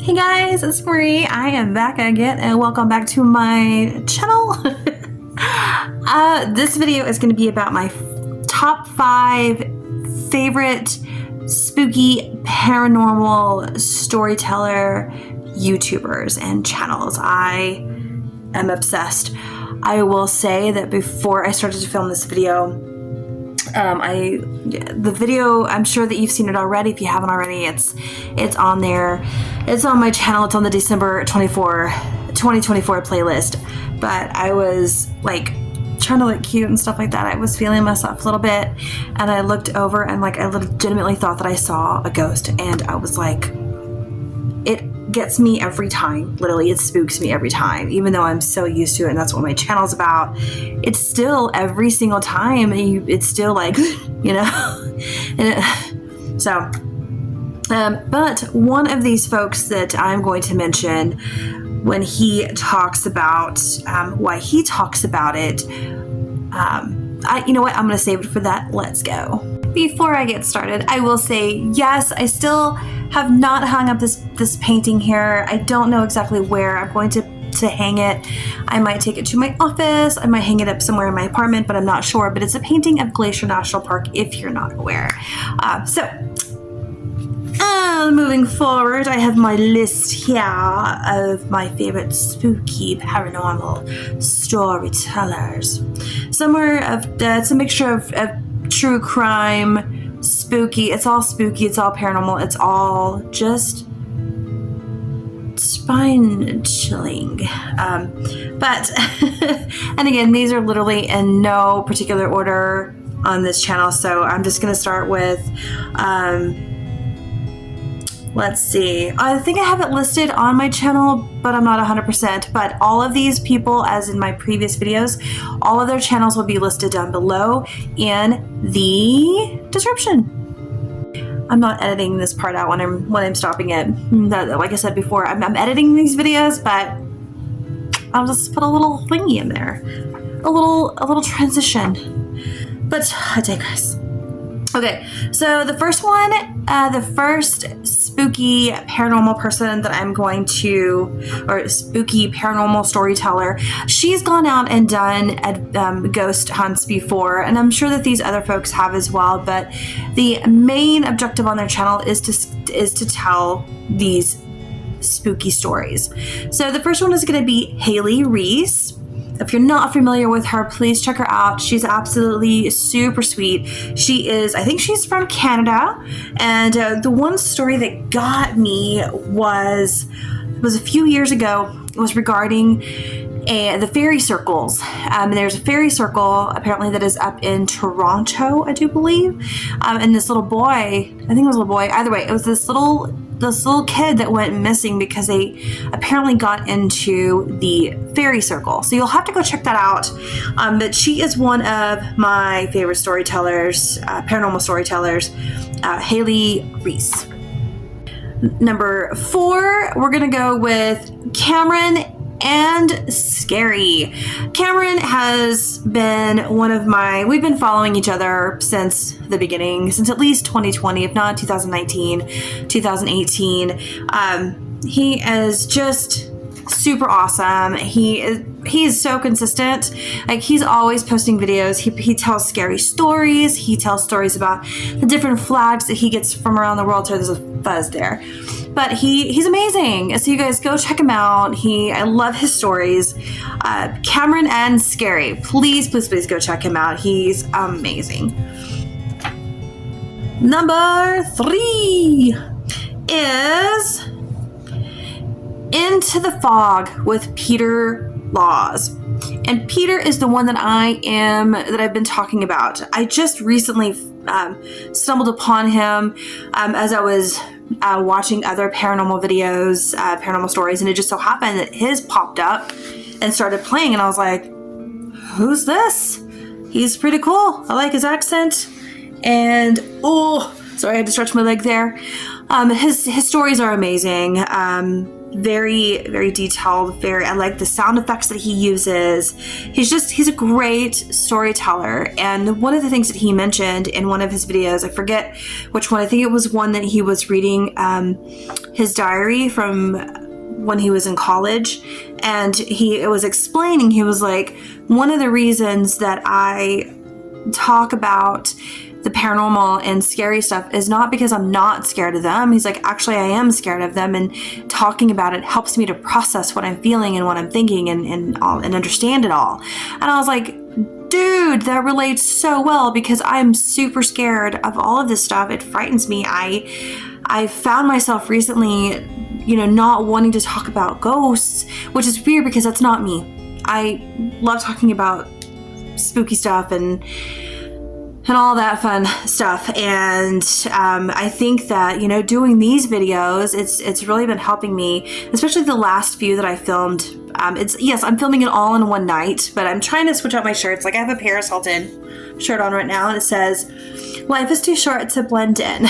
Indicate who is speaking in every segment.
Speaker 1: Hey guys, it's Marie. I am back again and welcome back to my channel. This video is going to be about my top 5 favorite spooky paranormal storyteller YouTubers and channels. I am obsessed. I will say that before I started to film this video, the video, I'm sure that you've seen it already. If you haven't already, it's on there. It's on my channel. It's on the December 2024 playlist. But I was like trying to look cute and stuff like that. I was feeling myself a little bit, and I looked over and like I legitimately thought that I saw a ghost, and I was like, it gets me every time. Literally, it spooks me every time, even though I'm so used to it and that's what my channel's about. It's still every single time it's still like, you know. But one of these folks that I'm going to mention, when he talks about why he talks about it, you know what, I'm going to save it for that. Let's go. Before I get started, I will say, yes, I still have not hung up this painting here. I don't know exactly where I'm going to hang it. I might take it to my office. I might hang it up somewhere in my apartment, but I'm not sure. But it's a painting of Glacier National Park, if you're not aware. Moving forward, I have my list here of my favorite spooky paranormal storytellers. It's a mixture of true crime, spooky. It's all spooky. It's all paranormal. It's all just spine chilling. But and again, these are literally in no particular order on this channel. So I'm just going to start with, let's see. I think I have it listed on my channel, but I'm not 100%. But all of these people, as in my previous videos, all of their channels will be listed down below in the description. I'm not editing this part out when I'm stopping it. Like I said before, I'm editing these videos, but I'll just put a little thingy in there, a little transition. But I digress. Okay, so the first one, the first spooky paranormal person that I'm going to, or spooky paranormal storyteller, she's gone out and done ghost hunts before, and I'm sure that these other folks have as well, but the main objective on their channel is to tell these spooky stories. So the first one is going to be Haley Reese. If you're not familiar with her, please check her out. She's absolutely super sweet. I think she's from Canada. And the one story that got me was a few years ago. It was regarding the fairy circles. There's a fairy circle apparently that is up in Toronto, I do believe. And this little boy, I think it was a little boy. Either way, it was this little kid that went missing because they apparently got into the fairy circle. So you'll have to go check that out. But she is one of my favorite storytellers, paranormal storytellers, Haley Reese. Number 4, we're going to go with Cameron and Scary. Cameron has been we've been following each other since the beginning, since at least 2020, if not 2019, 2018. He is just super awesome. He is so consistent. Like, he's always posting videos. He tells scary stories. He tells stories about the different flags that he gets from around the world. So there's a fuzz there. But he's amazing. So you guys go check him out. I love his stories. Cameron and Scary. Please go check him out. He's amazing. Number 3 is Into the Fog with Peter Laws. And Peter is the one that I've been talking about. I just recently stumbled upon him as I was watching other paranormal videos, paranormal stories, and it just so happened that his popped up and started playing, and I was like, who's this? He's pretty cool. I like his accent. And sorry, I had to stretch my leg there. His stories are amazing. very, very detailed. I like the sound effects that he uses. He's a great storyteller. And one of the things that he mentioned in one of his videos, I forget which one, I think it was one that he was reading his diary from when he was in college, and it was explaining, he was like, one of the reasons that I talk about the paranormal and scary stuff is not because I'm not scared of them. He's like, actually, I am scared of them, and talking about it helps me to process what I'm feeling and what I'm thinking and understand it all. And I was like, dude, that relates so well, because I'm super scared of all of this stuff. It frightens me. I found myself recently, not wanting to talk about ghosts, which is weird because that's not me. I love talking about spooky stuff and all that fun stuff. And I think that, doing these videos, it's really been helping me, especially the last few that I filmed. I'm filming it all in one night, but I'm trying to switch out my shirts. Like, I have a Paris Hilton shirt on right now, and it says, life is too short to blend in.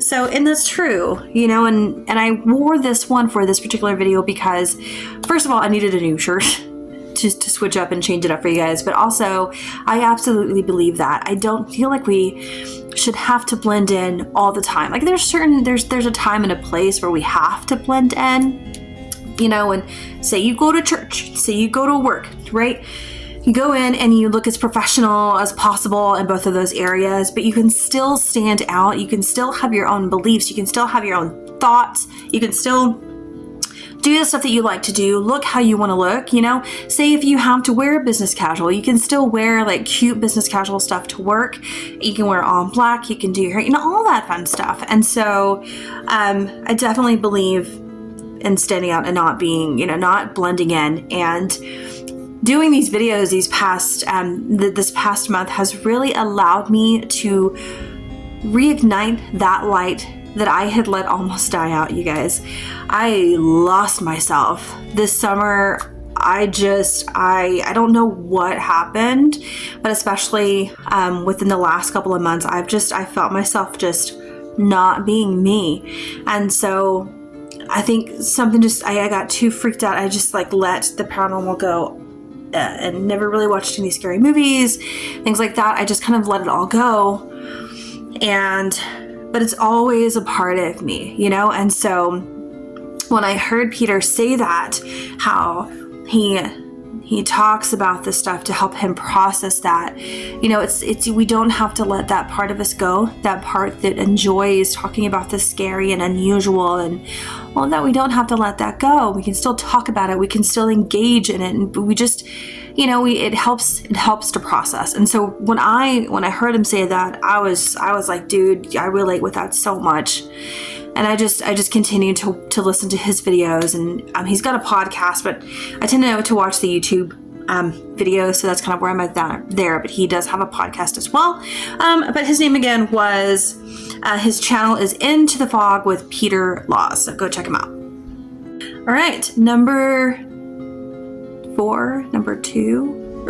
Speaker 1: And that's true, and I wore this one for this particular video because, first of all, I needed a new shirt just to switch up and change it up for you guys. But also, I absolutely believe that. I don't feel like we should have to blend in all the time. Like, there's a time and a place where we have to blend in, and say you go to church, say you go to work, right? You go in and you look as professional as possible in both of those areas, but you can still stand out. You can still have your own beliefs. You can still have your own thoughts. You can still do the stuff that you like to do, look how you want to look, Say if you have to wear business casual, you can still wear like cute business casual stuff to work. You can wear all black, you can do your hair, all that fun stuff. And so I definitely believe in standing out and not being, not blending in. And doing these videos this past month has really allowed me to reignite that light that I had let almost die out, you guys. I lost myself this summer. I don't know what happened, but especially within the last couple of months, I felt myself just not being me. And so I think I got too freaked out. I just let the paranormal go and never really watched any scary movies, things like that. I just kind of let it all go. But it's always a part of me, And so when I heard Peter say that, how he talks about this stuff to help him process that, we don't have to let that part of us go, that part that enjoys talking about the scary and unusual, and all that. We don't have to let that go. We can still talk about it. We can still engage in it, and we just, it helps to process. And so when I heard him say that, I was like, dude, I relate with that so much. And I just continued to listen to his videos, and he's got a podcast, but I tend to watch the YouTube videos, so that's kind of where I'm at there. But he does have a podcast as well. But his name again was, his channel is Into the Fog with Peter Laws. So go check him out. All right, number 2.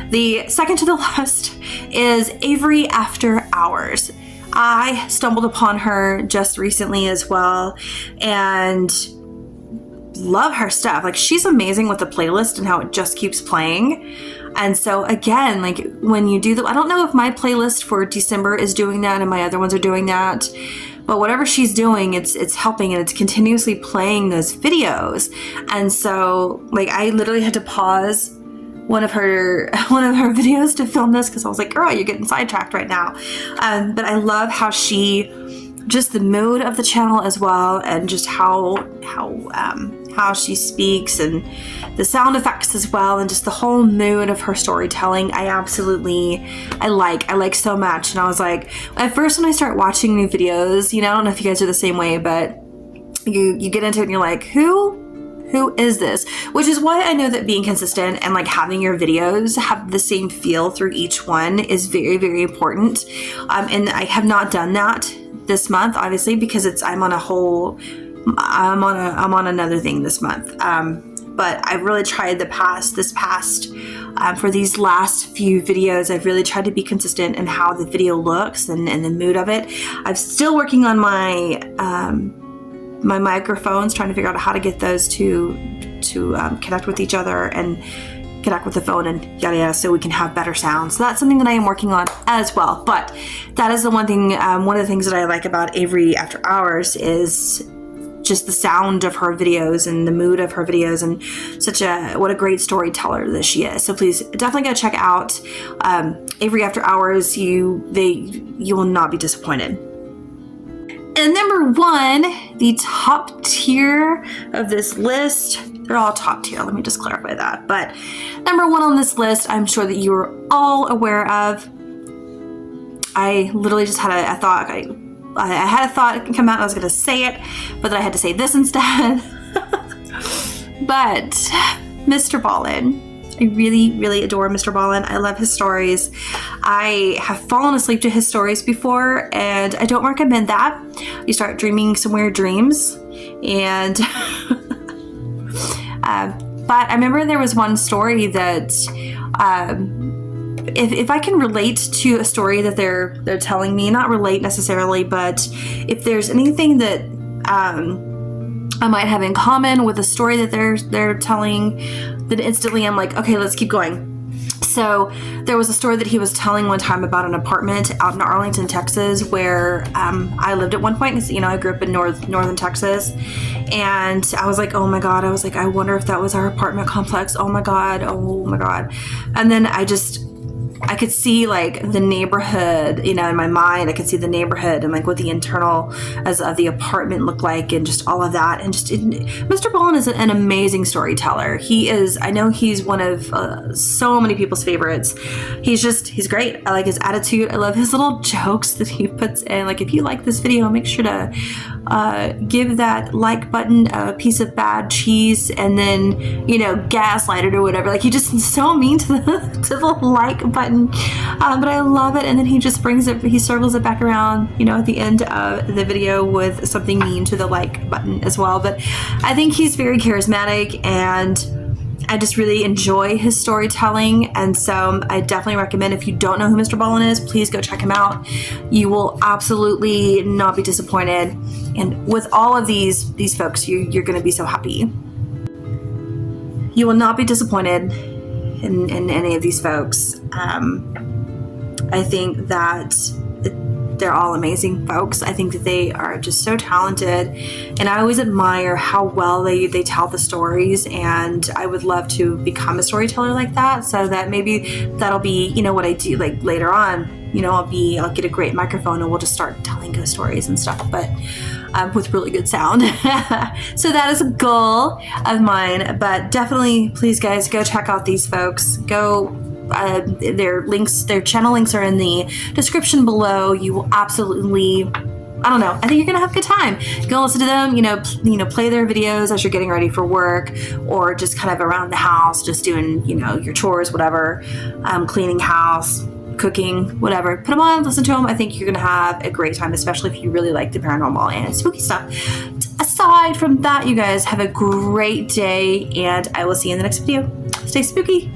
Speaker 1: The second to the last is Avery After Hours. I stumbled upon her just recently as well, and love her stuff. Like, she's amazing with the playlist and how it just keeps playing. And so again, like, when you do I don't know if my playlist for December is doing that and my other ones are doing that, but whatever she's doing, it's helping, and it's continuously playing those videos. And so, like, I literally had to pause one of her videos to film this because I was like, girl, you're getting sidetracked right now. But I love how just the mood of the channel as well, and just how she speaks, and the sound effects as well, and just the whole mood of her storytelling. I like so much. And I was like, at first when I start watching new videos, I don't know if you guys are the same way, but you get into it and you're like, who is this? Which is why I know that being consistent and like having your videos have the same feel through each one is very, very important. And I have not done that this month, obviously, because I'm on another thing this month. But I've really tried for these last few videos, I've really tried to be consistent in how the video looks and the mood of it. I'm still working on my my microphones, trying to figure out how to get those to connect with each other and connect with the phone and yada yada, so we can have better sound. So that's something that I am working on as well. But that is the one thing, one of the things that I like about Avery After Hours is just the sound of her videos and the mood of her videos, and what a great storyteller that she is. So please definitely go check out Avery After Hours. You will not be disappointed. And number one, the top tier of this list, they're all top tier, let me just clarify that. But number one on this list, I'm sure that you are all aware of. I literally just had a thought. I had a thought come out and I was going to say it, but then I had to say this instead. But Mr. Ballin. I really, really adore Mr. Ballin. I love his stories. I have fallen asleep to his stories before, and I don't recommend that. You start dreaming some weird dreams. And but I remember there was one story that if I can relate to a story that they're telling me, not relate necessarily, but if there's anything that I might have in common with a story that they're telling, then instantly I'm like, okay, let's keep going. So there was a story that he was telling one time about an apartment out in Arlington, Texas, where I lived at one point. Because, I grew up in northern Texas, and I was like, oh my God. I was like, I wonder if that was our apartment complex. Oh my God. And then I could see like the neighborhood, in my mind. I could see the neighborhood and like what the internal as of the apartment looked like, and just all of that. And Mr. Ballin is an amazing storyteller. He is. I know he's one of so many people's favorites. He's great. I like his attitude. I love his little jokes that he puts in. Like, if you like this video, make sure to give that like button a piece of bad cheese, and then gaslight it or whatever. Like, he just is so mean to the like button. But I love it. And then he just he circles it back around, at the end of the video with something mean to the like button as well. But I think he's very charismatic, and I just really enjoy his storytelling. And so I definitely recommend, if you don't know who Mr. Ballin is, please go check him out. You will absolutely not be disappointed. And with all of these folks, you're going to be so happy. You will not be disappointed in any of these folks. I think that they're all amazing folks. I think that they are just so talented, and I always admire how well they tell the stories, and I would love to become a storyteller like that, so that maybe that'll be, what I do like later on. I'll get a great microphone and we'll just start telling ghost stories and stuff, but with really good sound. So that is a goal of mine. But definitely, please guys, go check out these folks. Go. Their channel links are in the description below. You will absolutely, I think you're gonna have a good time. Go listen to them, play their videos as you're getting ready for work, or just kind of around the house, just doing, your chores, whatever, cleaning house, cooking, whatever. Put them on, listen to them. I think you're gonna have a great time, especially if you really like the paranormal and spooky stuff. Aside from that, you guys have a great day, and I will see you in the next video. Stay spooky.